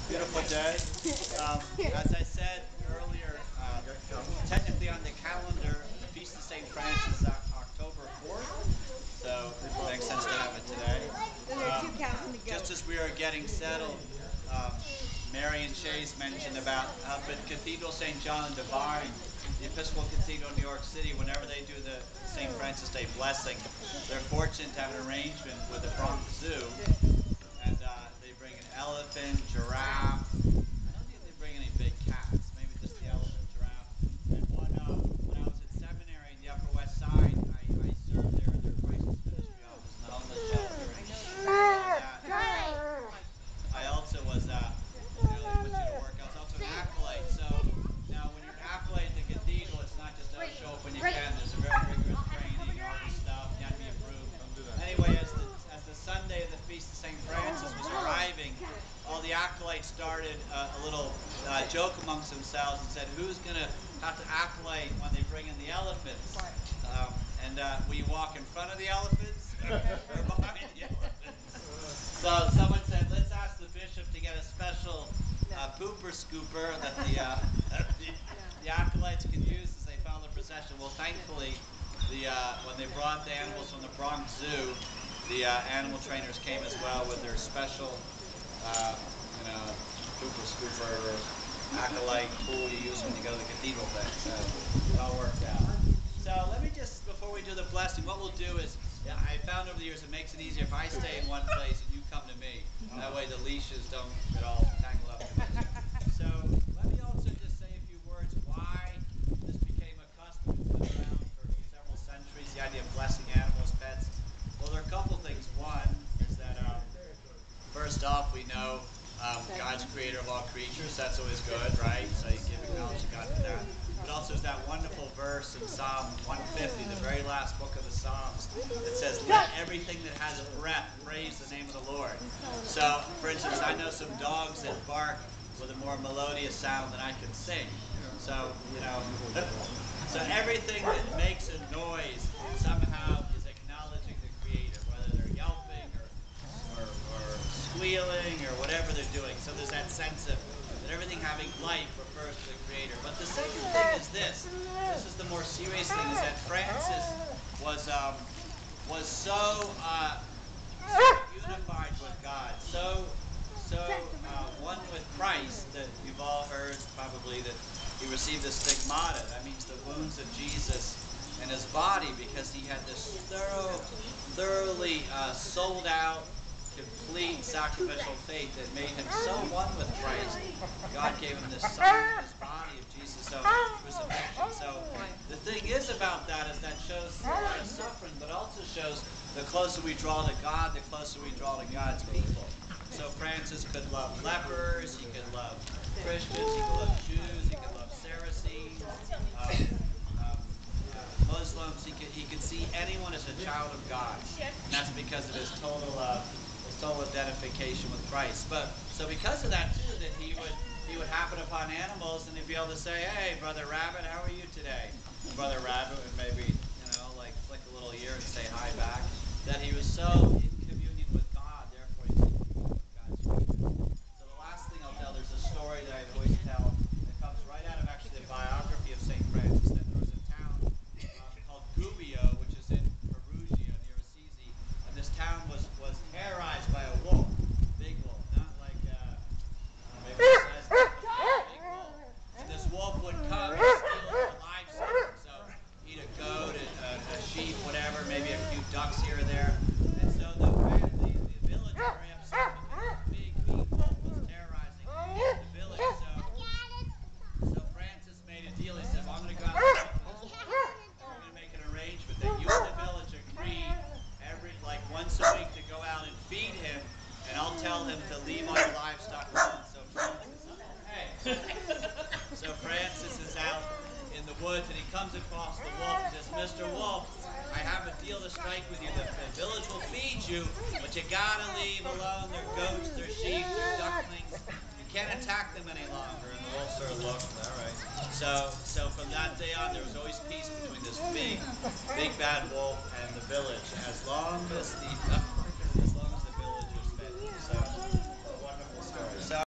Beautiful day. As I said earlier, technically on the calendar, the Feast of St. Francis is October 4th, so it makes sense to have it today. Just as we are getting settled, Mary and Chase mentioned about up at Cathedral St. John and Divine, the Episcopal Cathedral in New York City, whenever they do the St. Francis Day blessing, they're fortunate to have an arrangement with the Bronx Zoo. And they bring an elephant, giraffe. I don't think they bring any big cats. Maybe just the elephant, giraffe. And when I was at seminary in the Upper West Side, I served there in their crisis ministry office in the homeless shelter. And I also was, they put you to work. I was also an acolyte. So now when you're an acolyte at the cathedral, it's not just show up when you can. There's a very rigorous training and all this stuff. You have to be approved. Anyway, as the Sunday of the Feast of St. Francis was arriving, all the acolytes started a little joke amongst themselves and said, who's going to have to acolyte when they bring in the elephants? Will you walk in front of the elephants or behind the elephants? So someone said, let's ask the bishop to get a special pooper scooper that the acolytes can use as they follow the procession. Well, thankfully, when they brought the animals from the Bronx Zoo, the animal trainers came as well with their special, pooper scooper or acolyte tool you use when you go to the cathedral thing. So it all worked out. So let me just, before we do the blessing, what we'll do is, I found over the years it makes it easier if I stay in one place and you come to me. That way the leashes don't get all tangled up. So let me also just say a few words why this became a custom. It's been around for several centuries, the idea of blessing animals, pets. Well, there are a couple things. One is that first off, we know God's creator of all creatures. That's always good, right? So you give acknowledge to God for that. But also is that wonderful verse in Psalm 150, the very last book of the Psalms, that says, let everything that has breath praise the name of the Lord. So, for instance, I know some dogs that bark with a more melodious sound than I can sing. So, so everything that makes a noise somehow is acknowledging the Creator, whether they're yelping or squealing or whatever they're doing. So there's that sense of that everything having life refers to the Creator. But the second thing is this is the more serious thing, is that Francis was so unified with God, so one with Christ, that you've all heard probably that he received the stigmata. That means the wounds of Jesus in his body, because he had this thoroughly sold out, complete sacrificial faith that made him so one with Christ. God gave him this sign in his body of Jesus' own crucifixion. So the thing is about that is that shows a lot of suffering, but also shows the closer we draw to God, the closer we draw to God's people. So Francis could love lepers, he could love Christians, he could love Jews, he could love Saracens, Muslims. He could see anyone as a child of God, and that's because of his total identification with Christ. But so because of that too, that he would happen upon animals and he'd be able to say, "Hey, Brother Rabbit, how are you today?" Brother Rabbit would maybe like flick a little ear and say hi back. That he was so in communion with God, therefore he was in communion with God's Creator. So the last thing I'll tell, there's a story that I always tell that comes right out of actually the biography of St. Francis. That there was a town called Gubbio, which is in Perugia near Assisi, and this town was terrorized by a wolf, big wolf, not like maybe it says that, but a big wolf. And this wolf would come and steal their livestock. So eat a goat, a sheep, whatever, maybe a few ducks here or there. And so the village was very upset because this big wolf was terrorizing the village. So Francis made a deal. He said, well, I'm going to go out and talk to this wolf. We're going to make an arrangement that you and the village agree once a week to go out and feed him, and I'll tell him to leave all your livestock alone. So Francis is out in the woods, and he comes across the wolf and says, Mr. Wolf, I have a deal to strike with you. The village will feed you, but you gotta leave alone their goats, their sheep, their ducklings. You can't attack them any longer. And the wolf sort of looked, all right. So from that day on, there was always peace between this big bad wolf and the village, as long as the